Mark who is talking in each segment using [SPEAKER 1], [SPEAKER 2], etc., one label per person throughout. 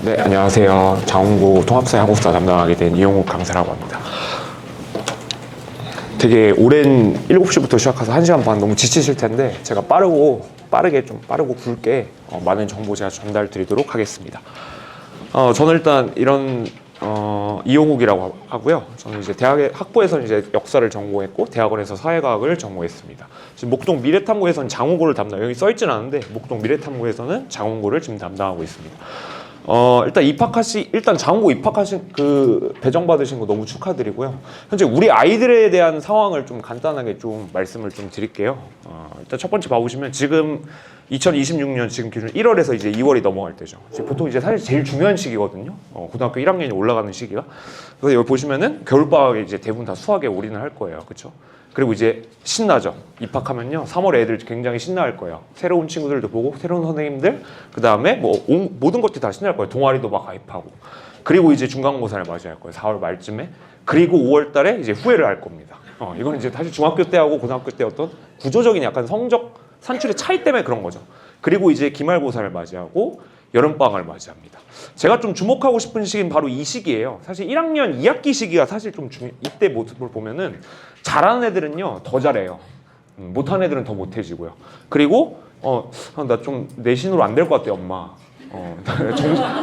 [SPEAKER 1] 네, 안녕하세요. 장원고 통합사회 한국사 담당하게 된 이용욱 강사라고 합니다. 되게 오랜 7시부터 시작해서 1시간 반 너무 지치실 텐데 제가 빠르게 굵게 많은 정보 제가 전달 드리도록 하겠습니다. 저는 일단 이용욱이라고 하고요. 저는 이제 학부에서는 이제 역사를 전공했고 대학원에서 사회과학을 전공했습니다. 지금 목동 미래탐구에서는 장원고를 여기 써있지는 않은데 목동 미래탐구에서는 장원고를 지금 담당하고 있습니다. 일단 장원고 입학하신 배정 받으신 거 너무 축하드리고요. 현재 우리 아이들에 대한 상황을 좀 간단하게 좀 말씀을 좀 드릴게요. 일단 첫 번째 봐보시면 지금 2026년 지금 기준 1월에서 이제 2월이 넘어갈 때죠. 보통 이제 사실 제일 중요한 시기거든요. 고등학교 1학년이 올라가는 시기가. 그래서 여기 보시면은 겨울방학에 이제 대부분 다 수학에 올인을 할 거예요. 그렇죠? 그리고 이제 신나죠. 입학하면요. 3월에 애들 굉장히 신나할 거예요. 새로운 친구들도 보고 새로운 선생님들 그다음에 모든 것들이 다 신날 거예요. 동아리도 막 가입하고. 그리고 이제 중간고사를 맞이할 거예요. 4월 말쯤에. 그리고 5월 달에 이제 후회를 할 겁니다. 이건 이제 사실 중학교 때하고 고등학교 때 어떤 구조적인 약간 성적 산출의 차이 때문에 그런 거죠. 그리고 이제 기말고사를 맞이하고 여름방학을 맞이합니다. 제가 좀 주목하고 싶은 시기는 바로 이 시기예요. 사실 1학년 2학기 시기가 사실 좀 이때 모습을 보면은 잘하는 애들은요 더 잘해요. 못하는 애들은 더 못해지고요. 그리고 나 좀 내신으로 안 될 것 같아 엄마.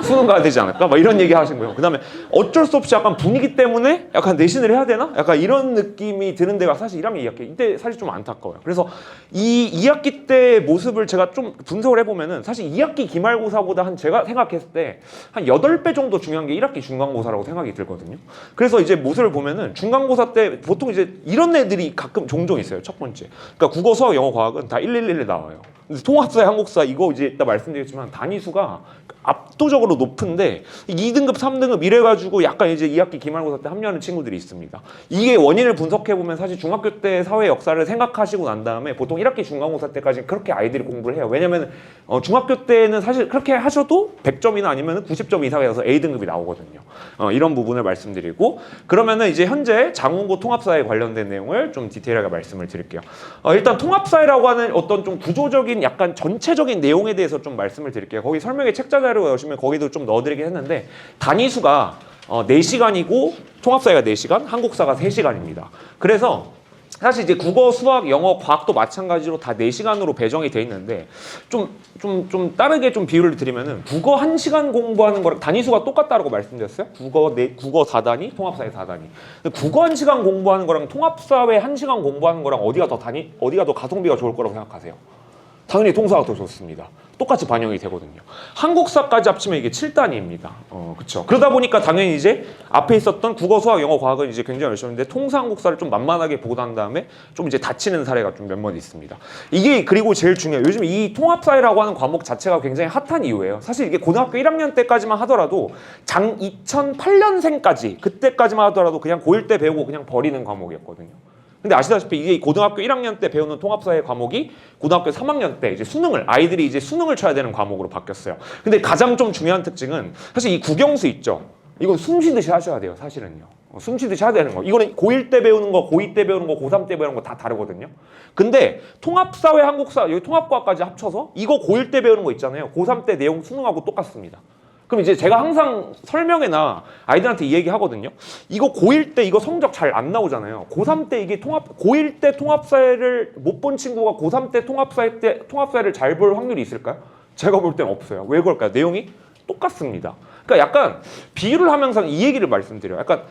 [SPEAKER 1] 수능 가야 되지 않을까? 막 이런 얘기 하신 거예요. 그 다음에 어쩔 수 없이 약간 분위기 때문에 약간 내신을 해야 되나? 약간 이런 느낌이 드는 데가 사실 1학년 2학기 이때 사실 좀 안타까워요. 그래서 이 2학기 때 모습을 제가 좀 분석을 해보면은 사실 2학기 기말고사보다 제가 생각했을 때 한 8배 정도 중요한 게 1학기 중간고사라고 생각이 들거든요. 그래서 이제 모습을 보면은 중간고사 때 보통 이제 이런 애들이 가끔 종종 있어요. 첫 번째. 그러니까 국어, 수학, 영어, 과학은 다 111에 나와요. 통합사회, 한국사 이거 이제 이따 말씀드리겠지만 단위수가 압도적으로 높은데 2등급, 3등급 이래가지고 약간 이제 2학기 기말고사 때 합류하는 친구들이 있습니다. 이게 원인을 분석해보면 사실 중학교 때 사회 역사를 생각하시고 난 다음에 보통 1학기 중간고사 때까지 그렇게 아이들이 공부를 해요. 왜냐면 중학교 때는 사실 그렇게 하셔도 100점이나 아니면 90점 이상이어서 A등급이 나오거든요. 이런 부분을 말씀드리고 그러면은 이제 현재 장원고 통합사회 관련된 내용을 좀 디테일하게 말씀을 드릴게요. 일단 통합사회라고 하는 어떤 좀 구조적인 약간 전체적인 내용에 대해서 좀 말씀을 드릴게요. 거기 설명에 책자 자료 여시면 거기도 좀 넣어드리긴 했는데 단위수가 4시간이고 통합사회가 4시간, 한국사가 3시간입니다. 그래서 사실 이제 국어, 수학, 영어, 과학도 마찬가지로 다 4시간으로 배정이 돼 있는데 좀 다르게 좀 비유를 드리면은 국어 1시간 공부하는 거랑 단위수가 똑같다라고 말씀드렸어요. 국어 4단위, 통합사회 4단위. 국어 1시간 공부하는 거랑 통합사회 1시간 공부하는 거랑 어디가 더 가성비가 좋을 거라고 생각하세요? 당연히 통사가 더 좋습니다. 똑같이 반영이 되거든요. 한국사까지 합치면 이게 7단위입니다. 그쵸. 그러다 보니까 당연히 이제 앞에 있었던 국어, 수학, 영어, 과학은 이제 굉장히 열심히 했는데 통사 한국사를 좀 만만하게 보고 난 다음에 좀 이제 다치는 사례가 좀 몇몇 있습니다. 이게 그리고 제일 중요해요. 요즘 이 통합사회라고 하는 과목 자체가 굉장히 핫한 이유예요. 사실 이게 고등학교 1학년 때까지만 하더라도 2008년생까지 그때까지만 하더라도 그냥 고1 때 배우고 그냥 버리는 과목이었거든요. 근데 아시다시피 이게 고등학교 1학년 때 배우는 통합사회 과목이 고등학교 3학년 때 이제 아이들이 이제 수능을 쳐야 되는 과목으로 바뀌었어요. 근데 가장 좀 중요한 특징은 사실 이 국영수 있죠. 이건 숨 쉬듯이 하셔야 돼요, 사실은요. 숨 쉬듯이 해야 되는 거. 이거는 고1 때 배우는 거, 고2 때 배우는 거, 고3 때 배우는 거 다 다르거든요. 근데 통합사회, 한국사, 여기 통합과까지 합쳐서 이거 고1 때 배우는 거 있잖아요. 고3 때 내용 수능하고 똑같습니다. 그럼 이제 제가 항상 설명회나 아이들한테 이 얘기 하거든요. 이거 고1 때 이거 성적 잘 안 나오잖아요. 고3 때 이게 고1 때 통합사회를 못 본 친구가 고3 때 통합사회를 잘 볼 확률이 있을까요? 제가 볼 땐 없어요. 왜 그럴까요? 내용이 똑같습니다. 그러니까 약간 비유를 하면서 이 얘기를 말씀드려요. 약간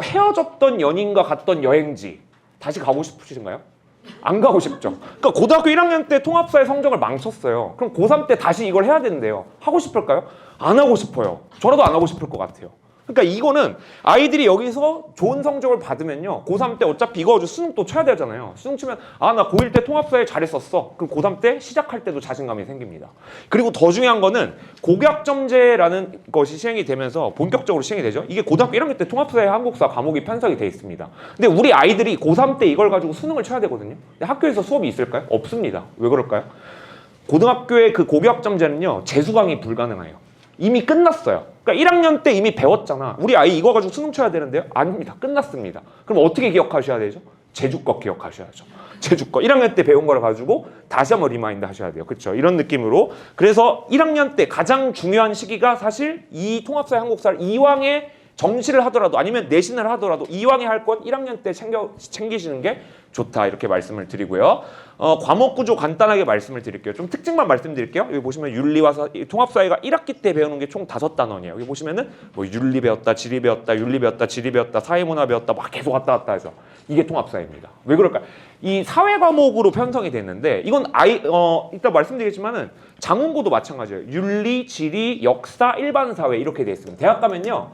[SPEAKER 1] 헤어졌던 연인과 갔던 여행지 다시 가고 싶으신가요? 안 가고 싶죠. 그러니까 고등학교 1학년 때 통합사회 성적을 망쳤어요. 그럼 고3 때 다시 이걸 해야 되는데요. 하고 싶을까요? 안 하고 싶어요. 저라도 안 하고 싶을 것 같아요. 그러니까 이거는 아이들이 여기서 좋은 성적을 받으면요. 고3 때 어차피 이거 수능 또 쳐야 되잖아요. 수능 치면 나 고1 때 통합사회 잘했었어. 그럼 고3 때 시작할 때도 자신감이 생깁니다. 그리고 더 중요한 거는 고교학점제라는 것이 시행이 되면서 본격적으로 시행이 되죠. 이게 고등학교 1학년 때 통합사회 한국사 과목이 편성이 돼 있습니다. 근데 우리 아이들이 고3 때 이걸 가지고 수능을 쳐야 되거든요. 근데 학교에서 수업이 있을까요? 없습니다. 왜 그럴까요? 고등학교의 그 고교학점제는요. 재수강이 불가능해요. 이미 끝났어요. 그러니까 1학년 때 이미 배웠잖아. 우리 아이 이거 가지고 수능 쳐야 되는데요? 아닙니다. 끝났습니다. 그럼 어떻게 기억하셔야 되죠? 제주 거 기억하셔야죠. 제주 거 1학년 때 배운 걸 가지고 다시 한번 리마인드 하셔야 돼요. 그렇죠? 이런 느낌으로. 그래서 1학년 때 가장 중요한 시기가 사실 이 통합사회 한국사를 이왕에 정시를 하더라도 아니면 내신을 하더라도 이왕에 할 건 1학년 때 챙기시는 게 좋다 이렇게 말씀을 드리고요. 과목 구조 간단하게 말씀을 드릴게요. 좀 특징만 말씀드릴게요. 여기 보시면 윤리와 통합사회가 1학기 때 배우는 게 총 5단원이에요. 여기 보시면은 뭐 윤리 배웠다, 지리 배웠다, 윤리 배웠다, 지리 배웠다, 사회문화 배웠다 막 계속 왔다 갔다 해서 이게 통합사회입니다. 왜 그럴까요? 이 사회 과목으로 편성이 됐는데 이건 이따 말씀드리겠지만은 장원고도 마찬가지예요. 윤리, 지리, 역사, 일반사회 이렇게 돼 있습니다. 대학 가면요.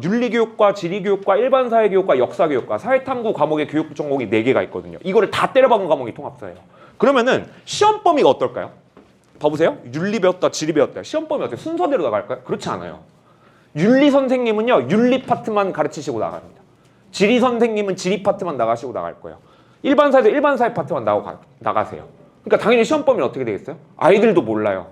[SPEAKER 1] 윤리교육과 지리교육과 일반사회교육과 역사교육과 사회탐구 과목의 교육 전공이 4개가 있거든요. 이거를 다 때려박은 과목이 통합사예요. 그러면은 시험 범위가 어떨까요? 봐보세요. 윤리 배웠다, 지리 배웠다. 시험 범위 어때요? 순서대로 나갈까요? 그렇지 않아요. 윤리 선생님은요. 윤리 파트만 가르치시고 나갑니다. 지리 선생님은 지리 파트만 나가시고 나갈 거예요. 일반사회도 일반사회 파트만 나가세요. 그러니까 당연히 시험 범위는 어떻게 되겠어요? 아이들도 몰라요.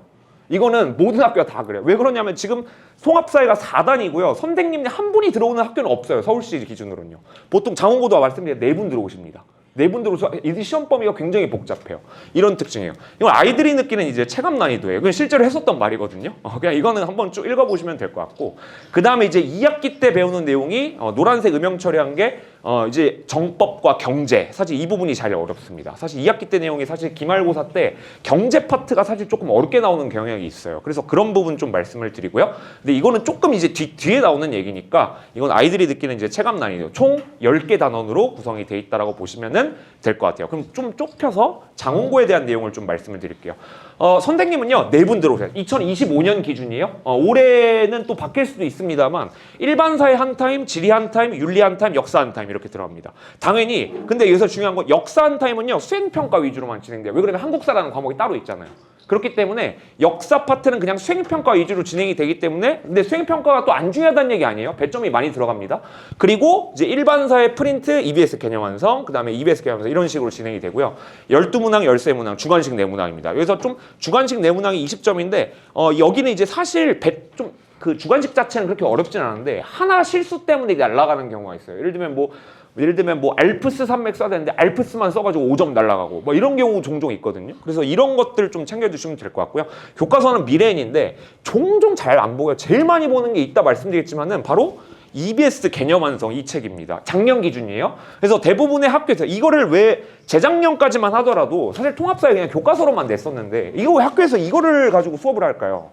[SPEAKER 1] 이거는 모든 학교가 다 그래요. 왜 그러냐면 지금 통합사회가 4단이고요. 선생님 한 분이 들어오는 학교는 없어요. 서울시 기준으로는요. 보통 장원고도 말씀드린 4분 들어오십니다. 4분 들어오셔서 이 시험 범위가 굉장히 복잡해요. 이런 특징이에요. 이건 아이들이 느끼는 이제 체감 난이도예요. 그냥 실제로 했었던 말이거든요. 그냥 이거는 한번 쭉 읽어보시면 될 것 같고 그 다음에 이제 2학기 때 배우는 내용이 노란색 음영 처리한 게 이제 정법과 경제 사실 이 부분이 잘 어렵습니다. 사실 2학기 때 내용이 사실 기말고사 때 경제 파트가 사실 조금 어렵게 나오는 경향이 있어요. 그래서 그런 부분 좀 말씀을 드리고요. 근데 이거는 조금 이제 뒤에 나오는 얘기니까 이건 아이들이 느끼는 이제 체감 난이도 총 10개 단원으로 구성이 돼 있다라고 보시면은 될 것 같아요. 그럼 좀 좁혀서 장원고에 대한 내용을 좀 말씀을 드릴게요. 선생님은요 4분 들어오세요. 2025년 기준이에요. 올해는 또 바뀔 수도 있습니다만 일반사회 한 타임, 지리 한 타임, 윤리 한 타임, 역사 한 타임 이렇게 들어갑니다. 당연히 근데 여기서 중요한 건 역사 한 타임은요 수행평가 위주로만 진행돼요. 왜 그러냐면 한국사라는 과목이 따로 있잖아요. 그렇기 때문에 역사 파트는 그냥 수행평가 위주로 진행이 되기 때문에 근데 수행평가가 또 안 중요하다는 얘기 아니에요. 배점이 많이 들어갑니다. 그리고 이제 일반사회 프린트, EBS 개념 완성, 그 다음에 EBS 개념 완성 이런 식으로 진행이 되고요. 12문항, 13문항, 주관식 내문항입니다. 여기서 좀 주관식 내문항이 20점인데 여기는 이제 사실 그 주관식 자체는 그렇게 어렵진 않은데 하나 실수 때문에 날아가는 경우가 있어요. 예를 들면 뭐 알프스 산맥 써야 되는데 알프스만 써가지고 5점 날아가고 뭐 이런 경우 종종 있거든요. 그래서 이런 것들 좀 챙겨주시면 될 것 같고요. 교과서는 미래인인데 종종 잘 안 보고요. 제일 많이 보는 게 이따 말씀드리겠지만은 바로 EBS 개념 완성 이 책입니다. 작년 기준이에요. 그래서 대부분의 학교에서 이거를 왜 재작년까지만 하더라도 사실 통합사회 그냥 교과서로만 냈었는데 이거 왜 학교에서 이거를 가지고 수업을 할까요?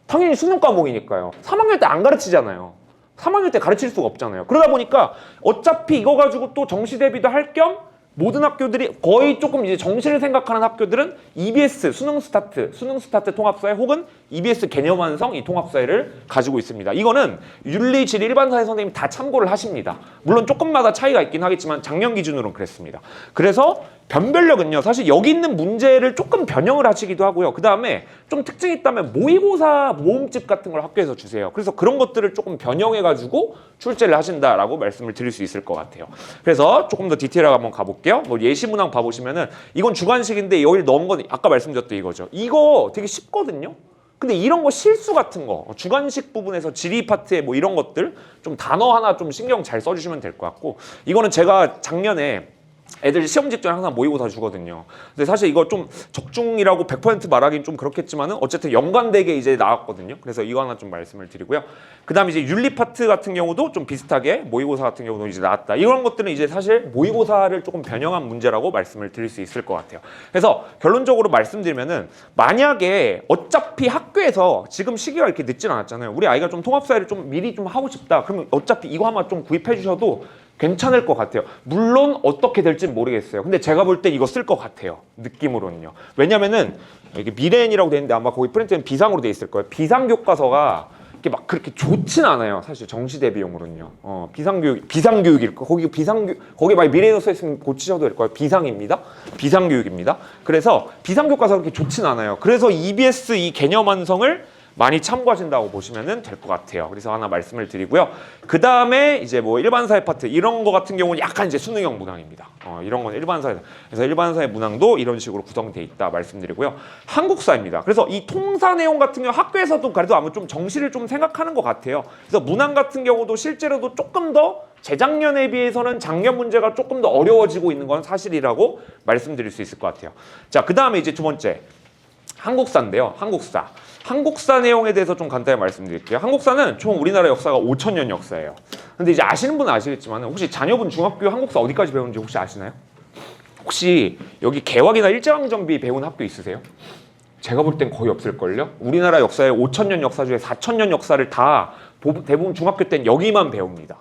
[SPEAKER 1] 당연히 수능 과목이니까요. 3학년 때 안 가르치잖아요. 3학년 때 가르칠 수가 없잖아요. 그러다 보니까 어차피 이거 가지고 또 정시 대비도 할 겸 모든 학교들이 거의 조금 이제 정시를 생각하는 학교들은 EBS 수능 스타트 통합사회 혹은 EBS 개념 완성 이 통합사회를 가지고 있습니다. 이거는 윤리, 지리, 일반사회 선생님이 다 참고를 하십니다. 물론 조금마다 차이가 있긴 하겠지만 작년 기준으로는 그랬습니다. 그래서 변별력은요. 사실 여기 있는 문제를 조금 변형을 하시기도 하고요. 그 다음에 좀 특징이 있다면 모의고사 모음집 같은 걸 학교에서 주세요. 그래서 그런 것들을 조금 변형해가지고 출제를 하신다라고 말씀을 드릴 수 있을 것 같아요. 그래서 조금 더 디테일하게 한번 가볼게요. 뭐 예시문항 봐보시면은 이건 주관식인데 여기 넣은 건 아까 말씀드렸던 이거죠. 이거 되게 쉽거든요. 근데 이런 거 실수 같은 거 주관식 부분에서 지리 파트에 뭐 이런 것들 좀 단어 하나 좀 신경 잘 써주시면 될 것 같고 이거는 제가 작년에 애들 시험 직전에 항상 모의고사 주거든요. 근데 사실 이거 좀 적중이라고 100% 말하기는 좀 그렇겠지만은 어쨌든 연관되게 이제 나왔거든요. 그래서 이거 하나 좀 말씀을 드리고요. 그 다음에 이제 윤리 파트 같은 경우도 좀 비슷하게 모의고사 같은 경우도 이제 나왔다. 이런 것들은 이제 사실 모의고사를 조금 변형한 문제라고 말씀을 드릴 수 있을 것 같아요. 그래서 결론적으로 말씀드리면은 만약에 어차피 학교에서 지금 시기가 이렇게 늦진 않았잖아요. 우리 아이가 좀 통합사회를 좀 미리 좀 하고 싶다. 그러면 어차피 이거 한번 좀 구입해 주셔도 괜찮을 것 같아요. 물론 어떻게 될지는 모르겠어요. 근데 제가 볼 때 이거 쓸 것 같아요. 느낌으로는요. 왜냐면은 이게 미래인이라고 돼 있는데 아마 거기 프린트는 비상으로 돼 있을 거예요. 비상 교과서가 이렇게 막 그렇게 좋진 않아요. 사실 정시 대비용으로는요. 비상교육일 거. 거기 막 미래인으로 써 있으면 고치셔도 될 거예요. 비상교육입니다. 그래서 비상교과서 그렇게 좋진 않아요. 그래서 EBS 이 개념 완성을 많이 참고하신다고 보시면 될 것 같아요. 그래서 하나 말씀을 드리고요. 그 다음에 이제 뭐 일반사회 파트 이런 거 같은 경우는 약간 이제 수능형 문항입니다. 이런 건 일반사회. 그래서 일반사회 문항도 이런 식으로 구성되어 있다 말씀드리고요. 한국사입니다. 그래서 이 통사 내용 같은 경우 학교에서도 그래도 아마 좀 정시를 좀 생각하는 것 같아요. 그래서 문항 같은 경우도 실제로도 조금 더 재작년에 비해서는 작년 문제가 조금 더 어려워지고 있는 건 사실이라고 말씀드릴 수 있을 것 같아요. 자, 그 다음에 이제 두 번째 한국사인데요. 한국사 내용에 대해서 좀 간단히 말씀드릴게요. 한국사는 총 우리나라 역사가 5,000년 역사예요. 근데 이제 아시는 분은 아시겠지만 혹시 자녀분 중학교 한국사 어디까지 배우는지 혹시 아시나요? 혹시 여기 개화기나 일제강점기 배운 학교 있으세요? 제가 볼 땐 거의 없을걸요? 우리나라 역사의 5,000년 역사 중에 4,000년 역사를 다 대부분 중학교 땐 여기만 배웁니다.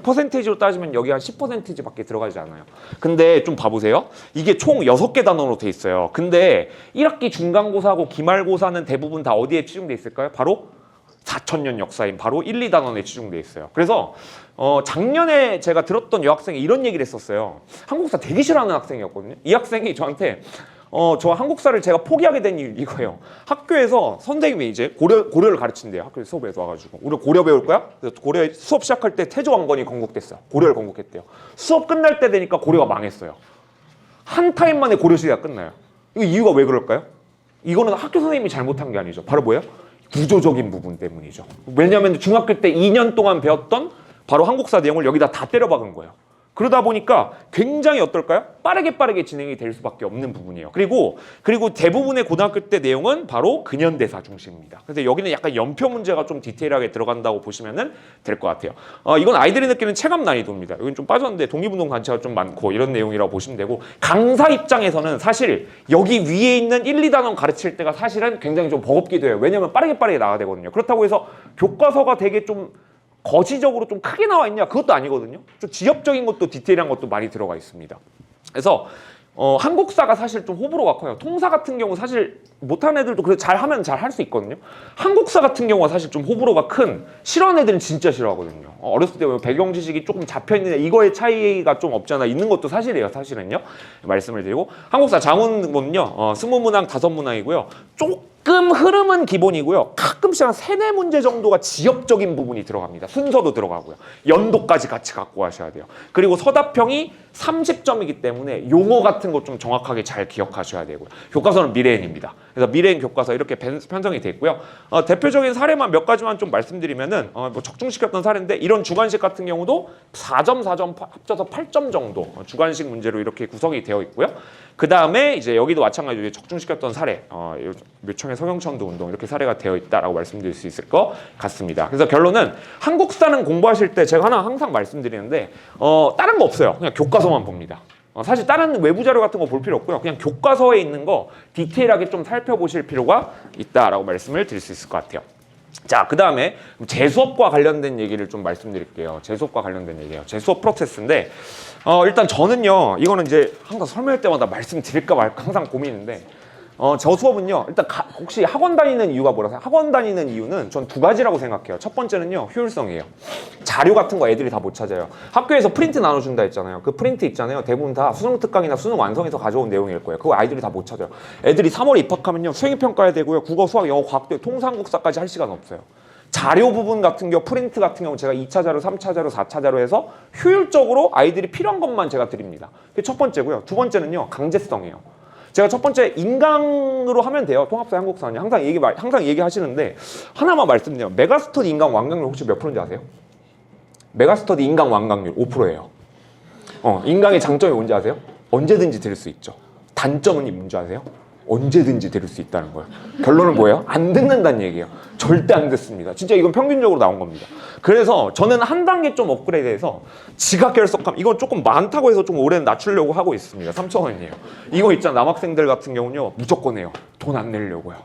[SPEAKER 1] 퍼센테이지로 따지면 여기 한 10%밖에 들어가지 않아요. 근데 좀 봐보세요. 이게 총 6개 단원으로 돼 있어요. 근데 1학기 중간고사하고 기말고사는 대부분 다 어디에 치중돼 있을까요? 바로 4,000년 역사인 바로 1, 2단원에 치중돼 있어요. 그래서 작년에 제가 들었던 여학생이 이런 얘기를 했었어요. 한국사 되게 싫어하는 학생이었거든요. 이 학생이 저한테 저 한국사를 제가 포기하게 된 이유 이거예요. 학교에서 선생님이 이제 고려를 가르친대요. 학교에서 수업에서 와가지고 우리 고려 배울 거야? 그래서 고려 수업 시작할 때 태조왕건이 건국됐어요. 고려를 건국했대요. 수업 끝날 때 되니까 고려가 망했어요. 한 타임 만에 고려 시대가 끝나요. 이거 이유가 왜 그럴까요? 이거는 학교 선생님이 잘못한 게 아니죠. 바로 뭐예요? 구조적인 부분 때문이죠. 왜냐하면 중학교 때 2년 동안 배웠던 바로 한국사 내용을 여기다 다 때려박은 거예요. 그러다 보니까 굉장히 어떨까요? 빠르게 진행이 될 수밖에 없는 부분이에요. 그리고 대부분의 고등학교 때 내용은 바로 근현대사 중심입니다. 그래서 여기는 약간 연표 문제가 좀 디테일하게 들어간다고 보시면 될 것 같아요. 이건 아이들이 느끼는 체감 난이도입니다. 여긴 좀 빠졌는데 독립운동 단체가 좀 많고 이런 내용이라고 보시면 되고 강사 입장에서는 사실 여기 위에 있는 1, 2단원 가르칠 때가 사실은 굉장히 좀 버겁기도 해요. 왜냐하면 빠르게 나가야 되거든요. 그렇다고 해서 교과서가 되게 좀 거시적으로 좀 크게 나와 있냐? 그것도 아니거든요. 좀 지엽적인 것도 디테일한 것도 많이 들어가 있습니다. 그래서 한국사가 사실 좀 호불호가 커요. 통사 같은 경우 사실 못하는 애들도 그래도 잘하면 잘 할 수 있거든요. 한국사 같은 경우가 사실 좀 호불호가 큰 싫어하는 애들은 진짜 싫어하거든요. 어렸을 때 배경 지식이 조금 잡혀있는 이거의 차이가 좀 없잖아 있는 것도 사실이에요. 사실은요. 말씀을 드리고 한국사 자문문은요. 20문항 5문항이고요. 조금 흐름은 기본이고요. 가끔씩 한 3-4문제 정도가 지엽적인 부분이 들어갑니다. 순서도 들어가고요. 연도까지 같이 갖고 가셔야 돼요. 그리고 서답형이 30점이기 때문에 용어 같은 거 좀 정확하게 잘 기억하셔야 되고요. 교과서는 미래인입니다. 그래서 미래인 교과서 이렇게 편성이 돼 있고요. 대표적인 사례만 몇 가지만 좀 말씀드리면은 뭐 적중시켰던 사례인데 이런 주관식 같은 경우도 4점 합쳐서 8점 정도 주관식 문제로 이렇게 구성이 되어 있고요. 그 다음에 이제 여기도 마찬가지로 적중시켰던 사례, 묘청의 서경천도 운동 이렇게 사례가 되어 있다라고 말씀드릴 수 있을 것 같습니다. 그래서 결론은 한국사는 공부하실 때 제가 항상 말씀드리는데 다른 거 없어요. 그냥 교과서만 봅니다. 사실 다른 외부 자료 같은 거 볼 필요 없고요. 그냥 교과서에 있는 거 디테일하게 좀 살펴보실 필요가 있다라고 말씀을 드릴 수 있을 것 같아요. 자, 그 다음에 재수업과 관련된 얘기를 좀 말씀드릴게요. 재수업과 관련된 얘기예요. 재수업 프로세스인데 일단 저는요. 이거는 이제 항상 설명할 때마다 말씀드릴까 말까 항상 고민인데 저 수업은요. 일단 혹시 학원 다니는 이유가 뭐라고 생각해요? 학원 다니는 이유는 전 2가지라고 생각해요. 첫 번째는요. 효율성이에요. 자료 같은 거 애들이 다 못 찾아요. 학교에서 프린트 나눠준다 했잖아요. 그 프린트 있잖아요. 대부분 다 수능 특강이나 수능 완성에서 가져온 내용일 거예요. 그거 아이들이 다 못 찾아요. 애들이 3월에 입학하면요. 수행평가해야 되고요. 국어, 수학, 영어, 과학도 통상국사까지 할 시간 없어요. 자료 부분 같은 경우, 프린트 같은 경우 제가 2차 자료, 3차 자료, 4차 자료 해서 효율적으로 아이들이 필요한 것만 제가 드립니다. 그게 첫 번째고요. 두 번째는요. 강제성이에요. 제가 첫 번째 인강으로 하면 돼요. 통합사 한국사는 항상 얘기하시는데 하나만 말씀드려요. 메가스터디 인강 완강률 혹시 몇 프로인지 아세요? 메가스터디 인강 완강률 5%예요. 인강의 장점이 뭔지 아세요? 언제든지 들을 수 있죠. 단점은 뭔지 아세요? 언제든지 들을 수 있다는 거예요. 결론은 뭐예요? 안 듣는다는 얘기예요. 절대 안 듣습니다. 진짜 이건 평균적으로 나온 겁니다. 그래서 저는 한 단계 좀 업그레이드해서 지각결석함 이건 조금 많다고 해서 좀 올해는 낮추려고 하고 있습니다. 3,000원이에요. 이거 있잖아. 남학생들 같은 경우는요. 무조건 해요. 돈 안 내려고요.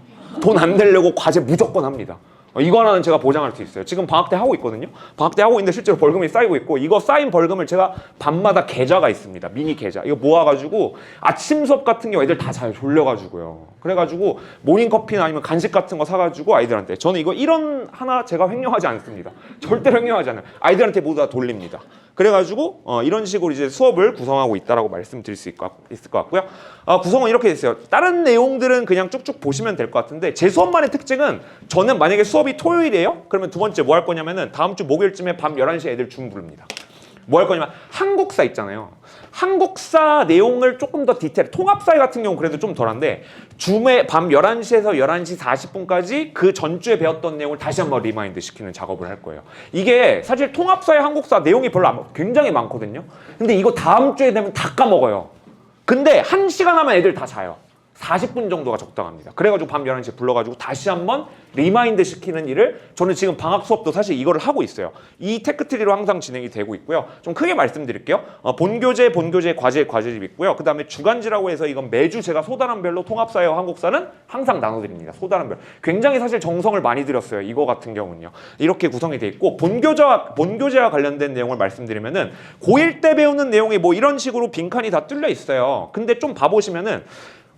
[SPEAKER 1] 돈 안 내려고 과제 무조건 합니다. 이거 하나는 제가 보장할 수 있어요. 지금 방학 때 하고 있거든요. 방학 때 하고 있는데 실제로 벌금이 쌓이고 있고, 이거 쌓인 벌금을 제가 밤마다 계좌가 있습니다. 미니 계좌. 이거 모아가지고 아침 수업 같은 경우 애들 다 잘 졸려가지고요. 그래가지고 모닝커피나 아니면 간식 같은 거 사가지고 아이들한테, 저는 이거 1원 하나 제가 횡령하지 않습니다. 절대로 횡령하지 않아요. 아이들한테 모두 다 돌립니다. 그래가지고 이런 식으로 이제 수업을 구성하고 있다라고 말씀드릴 수 있을 것 같고요. 구성은 이렇게 됐어요. 다른 내용들은 그냥 쭉쭉 보시면 될 것 같은데, 제 수업만의 특징은, 저는 만약에 수업이 토요일이에요? 그러면 두 번째 뭐 할 거냐면은 다음 주 목요일쯤에 밤 11시에 애들 줌 부릅니다. 뭐 할 거냐면 한국사 있잖아요. 한국사 내용을 조금 더 디테일, 통합사회 같은 경우 그래도 좀 덜한데, 줌에 밤 11시에서 11시 40분까지 그 전주에 배웠던 내용을 다시 한번 리마인드 시키는 작업을 할 거예요. 이게 사실 통합사회 한국사 내용이 별로 굉장히 많거든요. 근데 이거 다음 주에 되면 다 까먹어요. 근데 1시간 하면 애들 다 자요. 40분 정도가 적당합니다. 그래가지고 밤 11시에 불러가지고 다시 한번 리마인드 시키는 일을, 저는 지금 방학 수업도 사실 이거를 하고 있어요. 이 테크트리로 항상 진행이 되고 있고요. 좀 크게 말씀드릴게요. 본교재, 과제집 있고요. 그 다음에 주간지라고 해서 이건 매주 제가 소단원별로 통합사회와 한국사는 항상 나눠드립니다. 소단원별. 굉장히 사실 정성을 많이 들였어요. 이거 같은 경우는요. 이렇게 구성이 돼 있고, 본교재와 관련된 내용을 말씀드리면은 고1 때 배우는 내용이 뭐 이런 식으로 빈칸이 다 뚫려 있어요. 근데 좀 봐보시면은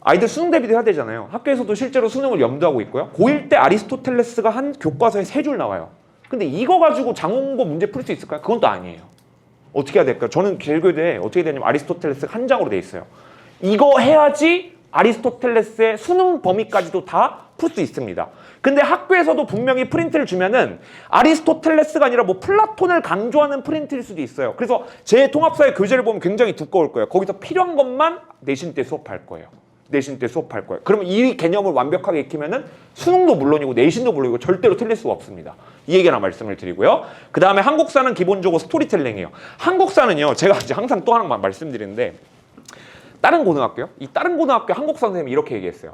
[SPEAKER 1] 아이들 수능 대비도 해야 되잖아요. 학교에서도 실제로 수능을 염두하고 있고요. 고1 때 아리스토텔레스가 한 교과서에 3줄 나와요. 근데 이거 가지고 장문고 문제 풀 수 있을까요? 그건 또 아니에요. 어떻게 해야 될까요? 저는 개교대에 어떻게 되냐면 아리스토텔레스가 한 장으로 돼 있어요. 이거 해야지 아리스토텔레스의 수능 범위까지도 다 풀 수 있습니다. 근데 학교에서도 분명히 프린트를 주면은 아리스토텔레스가 아니라 뭐 플라톤을 강조하는 프린트일 수도 있어요. 그래서 제 통합사회 교재를 보면 굉장히 두꺼울 거예요. 거기서 필요한 것만 내신 때 수업할 거예요. 내신 때 수업할 거예요. 그러면 이 개념을 완벽하게 익히면은 수능도 물론이고 내신도 물론이고 절대로 틀릴 수가 없습니다. 이 얘기 하나 말씀을 드리고요. 그 다음에 한국사는 기본적으로 스토리텔링이에요. 한국사는요, 제가 이제 항상 또 하나만 말씀드리는데, 다른 고등학교요? 이 다른 고등학교 한국사 선생님이 이렇게 얘기했어요.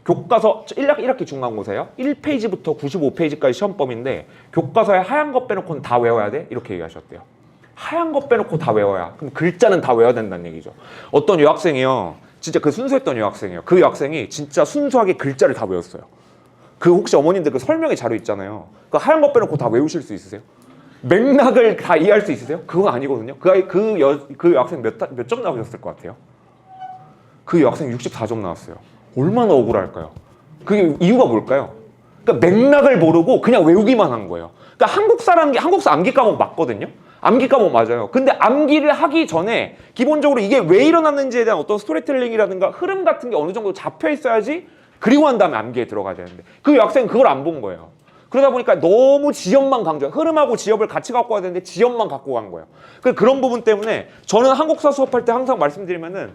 [SPEAKER 1] 교과서 1학기 중간고사예요. 1페이지부터 95페이지까지 시험범인데 교과서에 하얀 거 빼놓고는 다 외워야 돼? 이렇게 얘기하셨대요. 하얀 거 빼놓고 다 외워야. 그럼 글자는 다 외워야 된다는 얘기죠. 어떤 여학생이요, 진짜 그 순수했던 여학생이에요. 그 여학생이 진짜 순수하게 글자를 다 외웠어요. 그 혹시 어머님들 그 설명의 자료 있잖아요. 그 하얀 거 빼놓고 다 외우실 수 있으세요? 맥락을 다 이해할 수 있으세요? 그건 아니거든요. 그 여학생 몇 점 나오셨을 것 같아요? 그 여학생 64점 나왔어요. 얼마나 억울할까요? 그게 이유가 뭘까요? 그러니까 맥락을 모르고 그냥 외우기만 한 거예요. 그러니까 한국사라는 게, 한국사 암기 과목 맞거든요. 암기 과목 맞아요. 근데 암기를 하기 전에 기본적으로 이게 왜 일어났는지에 대한 어떤 스토리텔링이라든가 흐름 같은 게 어느 정도 잡혀 있어야지, 그리고 한 다음에 암기에 들어가야 되는데 그 여학생은 그걸 안 본 거예요. 그러다 보니까 너무 지엽만 강조해. 흐름하고 지엽을 같이 갖고 와야 되는데 지엽만 갖고 간 거예요. 그런 부분 때문에 저는 한국사 수업할 때 항상 말씀드리면은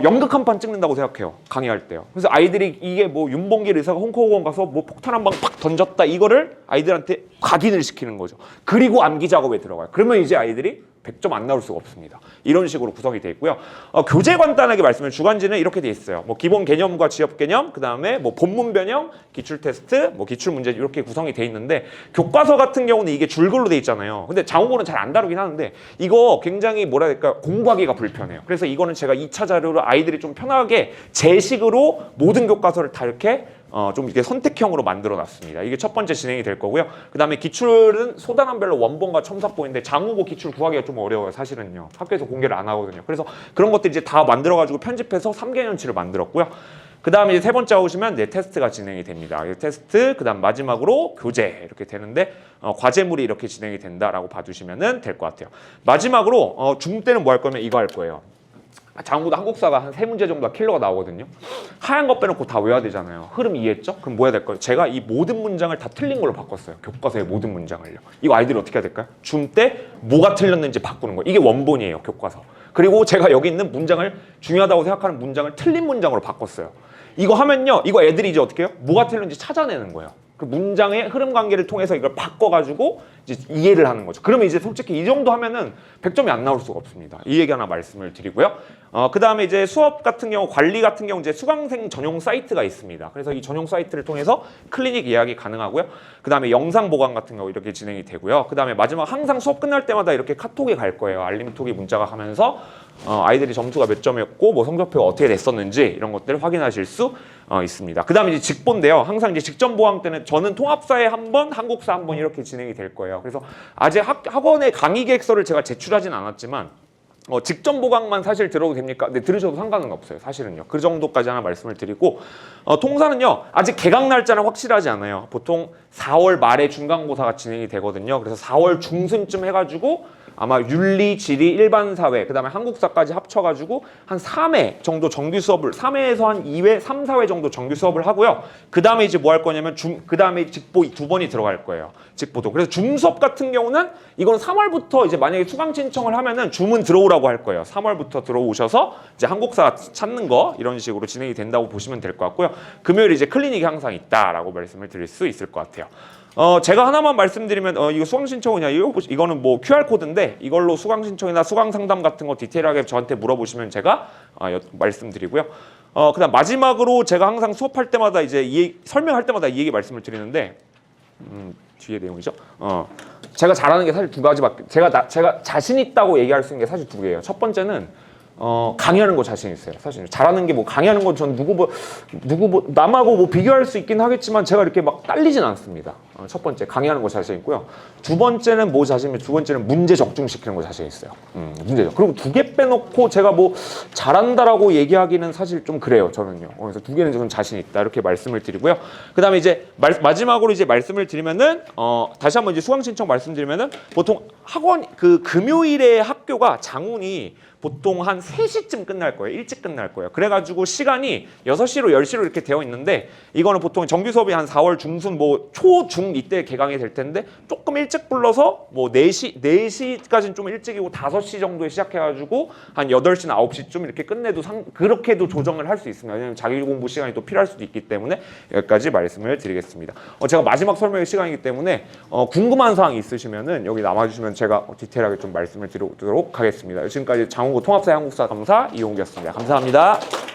[SPEAKER 1] 연극 한 판 찍는다고 생각해요. 강의할 때요. 그래서 아이들이 이게 뭐 윤봉길 의사가 홍콩공원 가서 뭐 폭탄 한 방 팍 던졌다, 이거를 아이들한테 각인을 시키는 거죠. 그리고 암기 작업에 들어가요. 그러면 이제 아이들이 100점 안 나올 수가 없습니다. 이런 식으로 구성이 되어 있고요. 교재 간단하게 말씀을, 주간지는 이렇게 되어 있어요. 뭐 기본 개념과 지역 개념, 그 다음에 뭐 본문 변형, 기출 테스트, 뭐 기출 문제, 이렇게 구성이 되어 있는데, 교과서 같은 경우는 이게 줄글로 되어 있잖아요. 근데 장우고는 잘 안 다루긴 하는데 이거 굉장히 뭐라 해야 될까, 공부하기가 불편해요. 그래서 이거는 제가 2차 자료로 아이들이 좀 편하게 제 식으로 모든 교과서를 다 이렇게 좀 이렇게 선택형으로 만들어 놨습니다. 이게 첫 번째 진행이 될 거고요. 그 다음에 기출은 소단원별로 원본과 첨삭본인데 장우고 기출 구하기가 좀 어려워요. 사실은요. 학교에서 공개를 안 하거든요. 그래서 그런 것들 이제 다 만들어가지고 편집해서 3개년치를 만들었고요. 그 다음에 이제 세 번째 오시면 테스트가 진행이 됩니다. 테스트, 그 다음 마지막으로 교재 이렇게 되는데, 과제물이 이렇게 진행이 된다라고 봐주시면 될 것 같아요. 마지막으로 중 때는 뭐 할 거면 이거 할 거예요. 장구도 한국사가 한 3문제 정도가 킬러가 나오거든요. 하얀 거 빼놓고 다 외워야 되잖아요. 흐름 이해했죠? 그럼 뭐 해야 될까요? 제가 이 모든 문장을 다 틀린 걸로 바꿨어요. 교과서의 모든 문장을요. 이거 아이들이 어떻게 해야 될까요? 중 때 뭐가 틀렸는지 바꾸는 거예요. 이게 원본이에요, 교과서. 그리고 제가 여기 있는 문장을, 중요하다고 생각하는 문장을 틀린 문장으로 바꿨어요. 이거 하면요, 이거 애들이 이제 어떻게 해요? 뭐가 틀렸는지 찾아내는 거예요. 그 문장의 흐름 관계를 통해서 이걸 바꿔가지고 이제 이해를 하는 거죠. 그러면 이제 솔직히 이 정도 하면은 100점이 안 나올 수가 없습니다. 이 얘기 하나 말씀을 드리고요. 그 다음에 이제 수업 같은 경우, 관리 같은 경우 이제 수강생 전용 사이트가 있습니다. 그래서 이 전용 사이트를 통해서 클리닉 예약이 가능하고요. 그 다음에 영상 보관 같은 경우 이렇게 진행이 되고요. 그 다음에 마지막 항상 수업 끝날 때마다 이렇게 카톡이 갈 거예요. 알림톡이 문자가 가면서 아이들이 점수가 몇 점이었고 뭐 성적표가 어떻게 됐었는지 이런 것들을 확인하실 수 있습니다. 그 다음에 이제 직보인데요. 항상 이제 직전 보강 때는 저는 통합사에 한 번, 한국사 한 번 이렇게 진행이 될 거예요. 그래서 아직 학원의 강의 계획서를 제가 제출하진 않았지만 직전 보강만 사실 들어도 됩니까? 네, 들으셔도 상관은 없어요. 사실은요. 그 정도까지 하나 말씀을 드리고 통사는요. 아직 개강 날짜는 확실하지 않아요. 보통 4월 말에 중간고사가 진행이 되거든요. 그래서 4월 중순쯤 해가지고 아마 윤리, 지리, 일반사회, 그 다음에 한국사까지 합쳐가지고 한 3회 정도 정규 수업을 3회에서 한 2회, 3, 4회 정도 정규 수업을 하고요. 그 다음에 이제 뭐 할 거냐면 그 다음에 직보 2번이 들어갈 거예요. 직보도. 그래서 줌수업 같은 경우는 이건 3월부터 이제 만약에 수강 신청을 하면은 줌은 들어오라고 할 거예요. 3월부터 들어오셔서 이제 한국사 찾는 거 이런 식으로 진행이 된다고 보시면 될 것 같고요. 금요일에 이제 클리닉이 항상 있다라고 말씀을 드릴 수 있을 것 같아요. 제가 하나만 말씀드리면 이거 수강 신청이냐 이거는 뭐 QR 코드인데 이걸로 수강 신청이나 수강 상담 같은 거 디테일하게 저한테 물어보시면 제가 말씀드리고요. 그다음 마지막으로 제가 항상 수업할 때마다 이제 설명할 때마다 이 얘기 말씀을 드리는데 뒤에 내용이죠. 제가 잘하는 게 사실 두 가지밖에 제가 자신 있다고 얘기할 수 있는 게 사실 두 개예요. 첫 번째는 강의하는 거 자신 있어요. 사실 잘하는 게 뭐 강의하는 건 전 누구 뭐 남하고 뭐 비교할 수 있긴 하겠지만 제가 이렇게 막 딸리진 않습니다. 첫 번째 강의하는 거 자신 있고요. 두 번째는 뭐 자신이 두 번째는 문제 적중시키는 거 자신 있어요. 문제적. 그리고 두 개 빼놓고 제가 뭐 잘한다라고 얘기하기는 사실 좀 그래요. 저는요. 그래서 두 개는 저는 자신 있다 이렇게 말씀을 드리고요. 그다음에 이제 마지막으로 이제 말씀을 드리면은 다시 한번 이제 수강 신청 말씀드리면은 보통 학원 그 금요일에 학교가 장훈이 보통 한 3시쯤 끝날 거예요. 일찍 끝날 거예요. 그래가지고 시간이 6시로 10시로 이렇게 되어 있는데 이거는 보통 정규 수업이 한 4월 중순 뭐 초, 중 이때 개강이 될 텐데 조금 일찍 불러서 뭐 4시까지는 좀 일찍이고 5시 정도에 시작해가지고 한 8시나 9시쯤 이렇게 끝내도 그렇게도 조정을 할 수 있습니다. 왜냐하면 자기 공부 시간이 또 필요할 수도 있기 때문에 여기까지 말씀을 드리겠습니다. 제가 마지막 설명의 시간이기 때문에 궁금한 사항이 있으시면은 여기 남아주시면 제가 디테일하게 좀 말씀을 드리도록 하겠습니다. 지금까지 장훈고 통합사회 한국사 강사 이용기였습니다. 감사합니다.